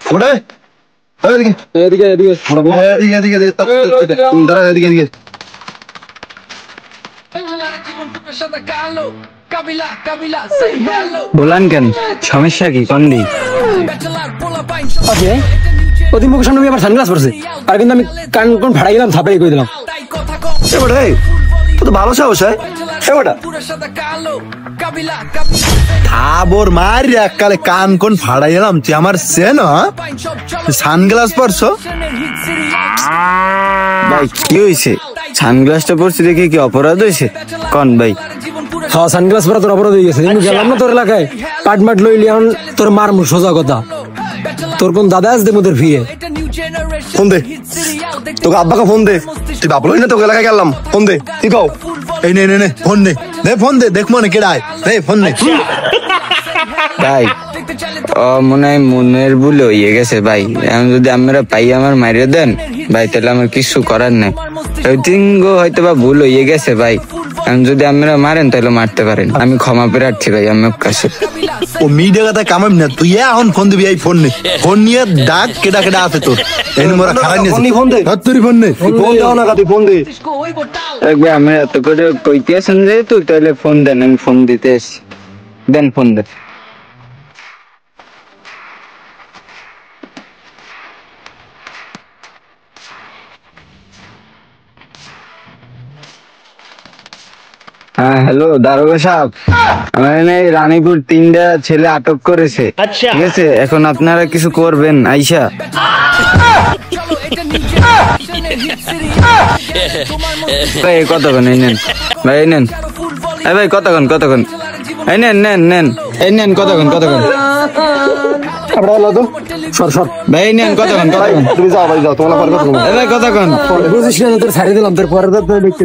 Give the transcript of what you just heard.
ওরে এদিকে এদিকে এদিকে এদিকে এদিকে দাঁড়া এদিকে এদিকে বলান কেন সমস্যা কি কন্দি প্রতি মুখের সামনে আবার সানগ্লাস পড়ছে আর কিন্তু আমি কান কোন ভাড়া গেলাম ছাপাই করে দিলাম তো ভালো সাহস হয় থাবর মার এককালে কান কোন ফাড়াই এলাম তুই আমার সেন সানগ্লাস পরছো ভাই কি হয়েছে সানগ্লাসটা পরছি দেখে কি অপরাধ হয়েছে কন ভাই হ্যাঁ সানগ্লাস পরা তোর অপরাধ হয়ে গেছে কিন্তু গেলাম না তোর এলাকায় পাট মাট লইলি এখন তোর মার সোজা কথা তোর কোন দাদা আসবে মোদের ফিরে ফোন দে তোকে আব্বাকে ফোন দে তুই বাবলোই না তোকে এলাকায় গেলাম ফোন দে তুই কও এই নে নে নে ফোন দে ফোন দে দেখ মনে কেডায় ফোন দে ভাই ও মনে হয় মনের ভুল হয়ে গেছে ভাই এখন যদি আমরা পাই আমার মারিয়ে দেন ভাই তাহলে আমার কিছু করার নেই হয়তো বা ভুল হয়ে গেছে ভাই এখন যদি আপনারা মারেন তাহলে মারতে পারেন আমি ক্ষমা প্রার্থী ভাই আমার কাছে ও মিডিয়া কথা কামাম না তুই এখন ফোন দিবি এই ফোন নে ফোন নিয়ে ডাক কেডা কেডা আছে তোর এই নম্বর খারাপ নিয়ে ফোন দে তুই ফোন নে ফোন দাও না তুই ফোন দে একবার আমি এত করে কইতে আছেন যে তুই তাহলে ফোন দেন আমি ফোন দিতে আসি দেন ফোন দেন হ্যাঁ হ্যালো দারোগা সাহেব আমার রানীপুর 3টা ছেলে আটক করেছে ঠিক আছে এখন আপনারা কিছু করবেন আইসা ভাই কতক্ষণ এই নেন ভাই এই নেন ভাই কতক্ষণ এই নেন নেন এই নেন কতক্ষণ ভাই নেন কতক্ষণ তুমি যাও ভাই যাও তোমার কথা ভাই কতক্ষণ বুঝিস না তোর ছাড়ি দিলাম তোর পরে দেখতে